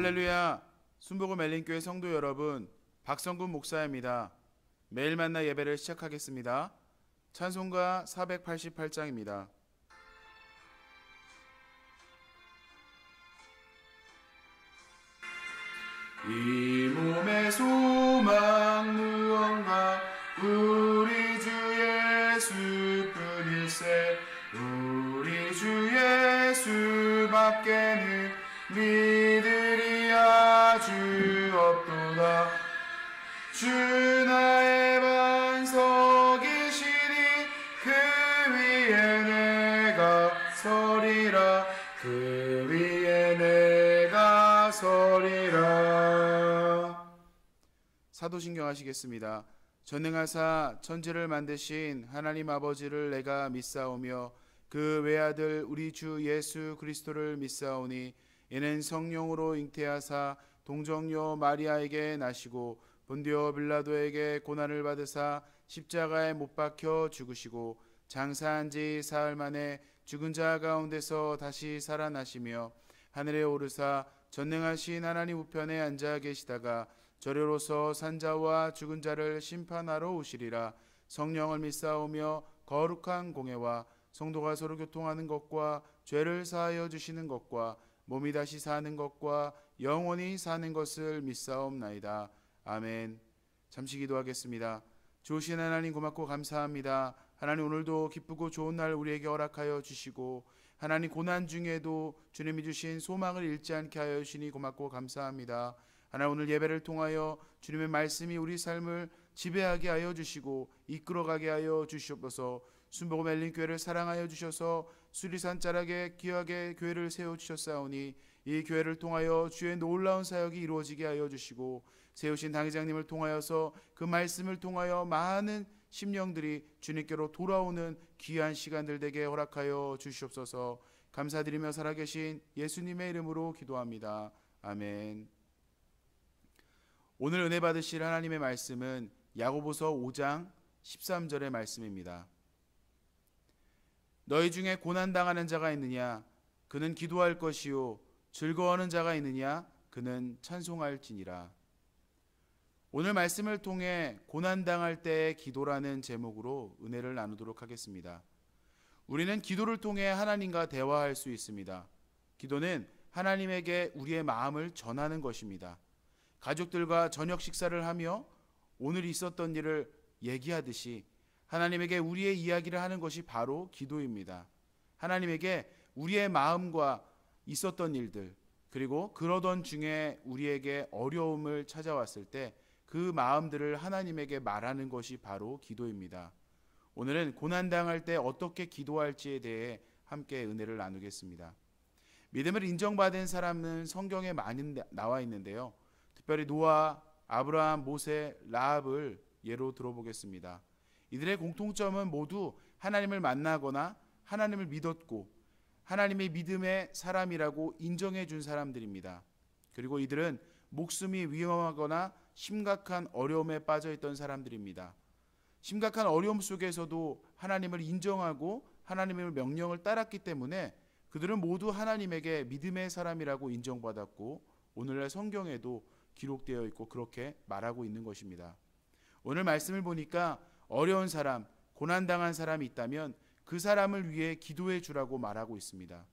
할렐루야. 순복음 엘린교회 성도 여러분, 박성군 목사입니다. 매일 만나 예배를 시작하겠습니다. 찬송가 488장입니다. 이 몸의 소망 무언가 우리 주 예수뿐일세. 우리 주 예수밖에는 믿으리 아주 없도다. 주 나의 반석이시니 그 위에 내가 서리라. 그 위에 내가 서리라. 사도신경 하시겠습니다. 전능하사 천지를 만드신 하나님 아버지를 내가 믿사오며 그 외아들 우리 주 예수 그리스도를 믿사오니 이는 성령으로 잉태하사 동정녀 마리아에게 나시고 본디오 빌라도에게 고난을 받으사 십자가에 못 박혀 죽으시고 장사한 지 사흘 만에 죽은 자 가운데서 다시 살아나시며 하늘에 오르사 전능하신 하나님 우편에 앉아 계시다가 저리로서 산자와 죽은 자를 심판하러 오시리라. 성령을 믿사오며 거룩한 공회와 성도가 서로 교통하는 것과 죄를 사하여 주시는 것과 몸이 다시 사는 것과 영원히 사는 것을 믿사옵나이다. 아멘. 잠시 기도하겠습니다. 좋으신 하나님 고맙고 감사합니다. 하나님 오늘도 기쁘고 좋은 날 우리에게 허락하여 주시고 하나님 고난 중에도 주님이 주신 소망을 잃지 않게 하여 주시니 고맙고 감사합니다. 하나님 오늘 예배를 통하여 주님의 말씀이 우리 삶을 지배하게 하여 주시고 이끌어가게 하여 주시옵소서. 순복음 엘린교회를 사랑하여 주셔서 수리산 자락에 귀하게 교회를 세워주셨사오니 이 교회를 통하여 주의 놀라운 사역이 이루어지게 하여 주시고 세우신 당회장님을 통하여서 그 말씀을 통하여 많은 심령들이 주님께로 돌아오는 귀한 시간들 되게 허락하여 주시옵소서. 감사드리며 살아계신 예수님의 이름으로 기도합니다. 아멘. 오늘 은혜 받으실 하나님의 말씀은 야고보서 5장 13절의 말씀입니다. 너희 중에 고난당하는 자가 있느냐? 그는 기도할 것이요. 즐거워하는 자가 있느냐? 그는 찬송할지니라. 오늘 말씀을 통해 고난당할 때의 기도라는 제목으로 은혜를 나누도록 하겠습니다. 우리는 기도를 통해 하나님과 대화할 수 있습니다. 기도는 하나님에게 우리의 마음을 전하는 것입니다. 가족들과 저녁 식사를 하며 오늘 있었던 일을 얘기하듯이 하나님에게 우리의 이야기를 하는 것이 바로 기도입니다. 하나님에게 우리의 마음과 있었던 일들, 그리고 그러던 중에 우리에게 어려움을 찾아왔을 때 그 마음들을 하나님에게 말하는 것이 바로 기도입니다. 오늘은 고난당할 때 어떻게 기도할지에 대해 함께 은혜를 나누겠습니다. 믿음을 인정받은 사람은 성경에 많이 나와 있는데요. 특별히 노아, 아브라함, 모세, 라합을 예로 들어보겠습니다. 이들의 공통점은 모두 하나님을 만나거나 하나님을 믿었고 하나님의 믿음의 사람이라고 인정해 준 사람들입니다. 그리고 이들은 목숨이 위험하거나 심각한 어려움에 빠져 있던 사람들입니다. 심각한 어려움 속에서도 하나님을 인정하고 하나님의 명령을 따랐기 때문에 그들은 모두 하나님에게 믿음의 사람이라고 인정받았고 오늘날 성경에도 기록되어 있고 그렇게 말하고 있는 것입니다. 오늘 말씀을 보니까 어려운 사람, 고난당한 사람이 있다면 그 사람을 위해 기도해 주라고 말하고 있습니다.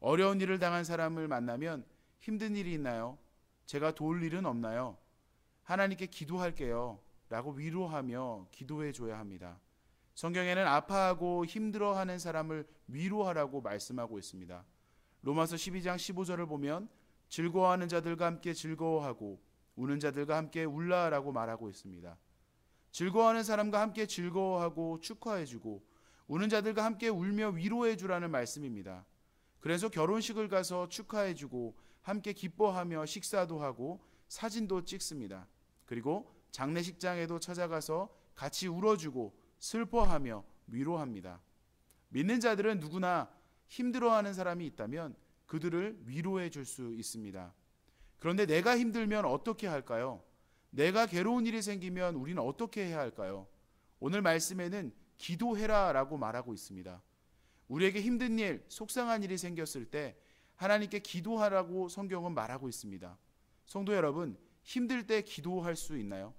어려운 일을 당한 사람을 만나면 힘든 일이 있나요? 제가 도울 일은 없나요? 하나님께 기도할게요 라고 위로하며 기도해 줘야 합니다. 성경에는 아파하고 힘들어하는 사람을 위로하라고 말씀하고 있습니다. 로마서 12장 15절을 보면 즐거워하는 자들과 함께 즐거워하고 우는 자들과 함께 울라라고 말하고 있습니다. 즐거워하는 사람과 함께 즐거워하고 축하해주고 우는 자들과 함께 울며 위로해주라는 말씀입니다. 그래서 결혼식을 가서 축하해주고 함께 기뻐하며 식사도 하고 사진도 찍습니다. 그리고 장례식장에도 찾아가서 같이 울어주고 슬퍼하며 위로합니다. 믿는 자들은 누구나 힘들어하는 사람이 있다면 그들을 위로해 줄 수 있습니다. 그런데 내가 힘들면 어떻게 할까요? 내가 괴로운 일이 생기면 우리는 어떻게 해야 할까요? 오늘 말씀에는 기도해라 라고 말하고 있습니다. 우리에게 힘든 일, 속상한 일이 생겼을 때 하나님께 기도하라고 성경은 말하고 있습니다. 성도 여러분, 힘들 때 기도할 수 있나요?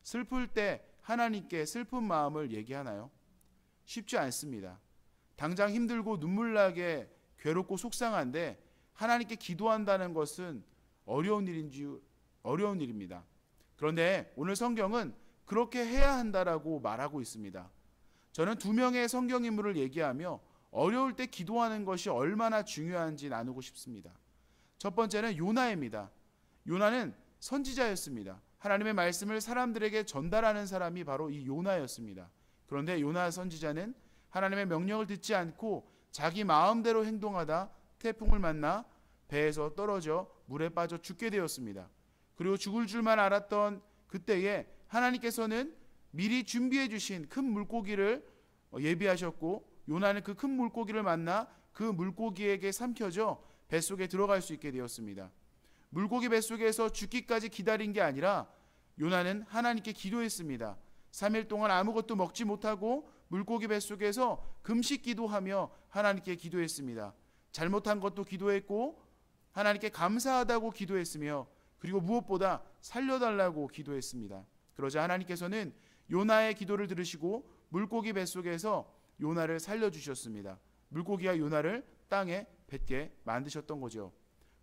슬플 때 하나님께 슬픈 마음을 얘기하나요? 쉽지 않습니다. 당장 힘들고 눈물 나게 괴롭고 속상한데 하나님께 기도한다는 것은 어려운 일입니다. 그런데 오늘 성경은 그렇게 해야 한다라고 말하고 있습니다. 저는 두 명의 성경 인물을 얘기하며 어려울 때 기도하는 것이 얼마나 중요한지 나누고 싶습니다. 첫 번째는 요나입니다. 요나는 선지자였습니다. 하나님의 말씀을 사람들에게 전달하는 사람이 바로 이 요나였습니다. 그런데 요나 선지자는 하나님의 명령을 듣지 않고 자기 마음대로 행동하다 태풍을 만나 배에서 떨어져 물에 빠져 죽게 되었습니다. 그리고 죽을 줄만 알았던 그때에 하나님께서는 미리 준비해 주신 큰 물고기를 예비하셨고 요나는 그 큰 물고기를 만나 그 물고기에게 삼켜져 뱃속에 들어갈 수 있게 되었습니다. 물고기 뱃속에서 죽기까지 기다린 게 아니라 요나는 하나님께 기도했습니다. 3일 동안 아무것도 먹지 못하고 물고기 뱃속에서 금식 기도하며 하나님께 기도했습니다. 잘못한 것도 기도했고 하나님께 감사하다고 기도했으며 그리고 무엇보다 살려달라고 기도했습니다. 그러자 하나님께서는 요나의 기도를 들으시고 물고기 뱃속에서 요나를 살려주셨습니다. 물고기와 요나를 땅에 뱉게 만드셨던 거죠.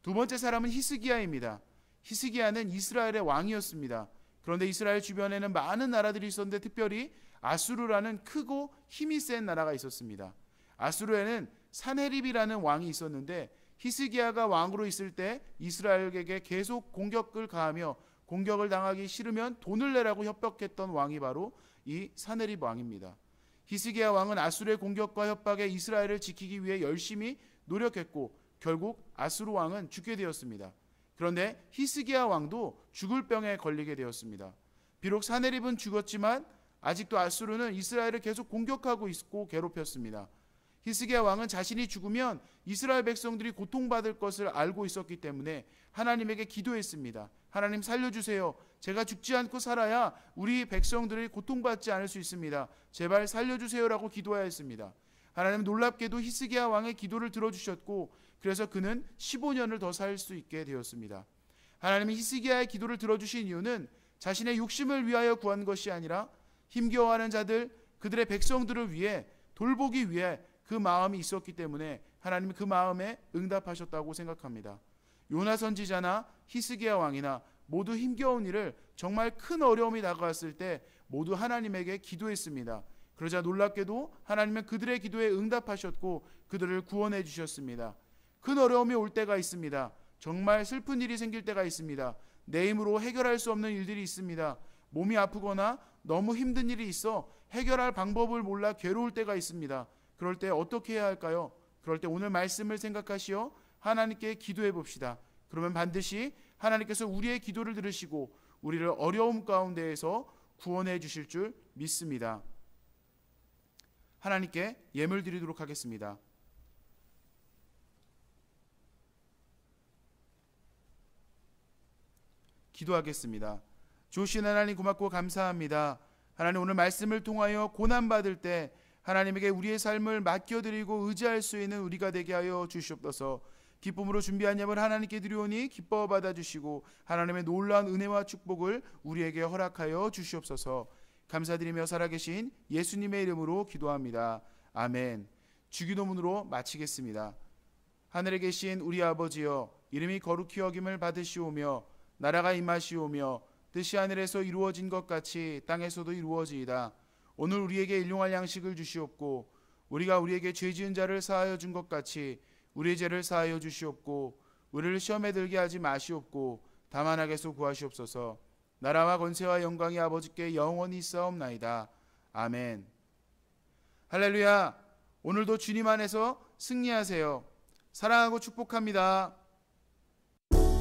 두 번째 사람은 히스기야입니다. 히스기야는 이스라엘의 왕이었습니다. 그런데 이스라엘 주변에는 많은 나라들이 있었는데 특별히 아수르라는 크고 힘이 센 나라가 있었습니다. 아수르에는 사네립이라는 왕이 있었는데 히스기야가 왕으로 있을 때 이스라엘에게 계속 공격을 가하며 공격을 당하기 싫으면 돈을 내라고 협박했던 왕이 바로 이 사네립 왕입니다. 히스기야 왕은 아수르의 공격과 협박에 이스라엘을 지키기 위해 열심히 노력했고 결국 아수르 왕은 죽게 되었습니다. 그런데 히스기야 왕도 죽을 병에 걸리게 되었습니다. 비록 사네립은 죽었지만 아직도 아수르는 이스라엘을 계속 공격하고 있고 괴롭혔습니다. 히스기야 왕은 자신이 죽으면 이스라엘 백성들이 고통받을 것을 알고 있었기 때문에 하나님에게 기도했습니다. 하나님 살려주세요. 제가 죽지 않고 살아야 우리 백성들이 고통받지 않을 수 있습니다. 제발 살려주세요라고 기도하였습니다. 하나님 놀랍게도 히스기야 왕의 기도를 들어주셨고 그래서 그는 15년을 더 살 수 있게 되었습니다. 하나님이 히스기야의 기도를 들어주신 이유는 자신의 욕심을 위하여 구한 것이 아니라 힘겨워하는 자들, 그들의 백성들을 위해 돌보기 위해 그 마음이 있었기 때문에 하나님이 그 마음에 응답하셨다고 생각합니다. 요나 선지자나 히스기야 왕이나 모두 힘겨운 일을 정말 큰 어려움이 다가왔을 때 모두 하나님에게 기도했습니다. 그러자 놀랍게도 하나님은 그들의 기도에 응답하셨고 그들을 구원해 주셨습니다. 큰 어려움이 올 때가 있습니다. 정말 슬픈 일이 생길 때가 있습니다. 내 힘으로 해결할 수 없는 일들이 있습니다. 몸이 아프거나 너무 힘든 일이 있어 해결할 방법을 몰라 괴로울 때가 있습니다. 그럴 때 어떻게 해야 할까요? 그럴 때 오늘 말씀을 생각하시어 하나님께 기도해 봅시다. 그러면 반드시 하나님께서 우리의 기도를 들으시고 우리를 어려움 가운데에서 구원해 주실 줄 믿습니다. 하나님께 예물 드리도록 하겠습니다. 기도하겠습니다. 좋으신 하나님 고맙고 감사합니다. 하나님 오늘 말씀을 통하여 고난받을 때 하나님에게 우리의 삶을 맡겨드리고 의지할 수 있는 우리가 되게 하여 주시옵소서. 기쁨으로 준비한 예물 하나님께 드리오니 기뻐 받아주시고 하나님의 놀라운 은혜와 축복을 우리에게 허락하여 주시옵소서. 감사드리며 살아계신 예수님의 이름으로 기도합니다. 아멘. 주기도문으로 마치겠습니다. 하늘에 계신 우리 아버지여, 이름이 거룩히 여김을 받으시오며 나라가 임하시오며 뜻이 하늘에서 이루어진 것 같이 땅에서도 이루어지이다. 오늘 우리에게 일용할 양식을 주시옵고 우리가 우리에게 죄 지은 자를 사하여 준 것 같이 우리의 죄를 사하여 주시옵고 우리를 시험에 들게 하지 마시옵고 다만 악에서 구하시옵소서. 나라와 권세와 영광이 아버지께 영원히 있사옵나이다. 아멘. 할렐루야. 오늘도 주님 안에서 승리하세요. 사랑하고 축복합니다.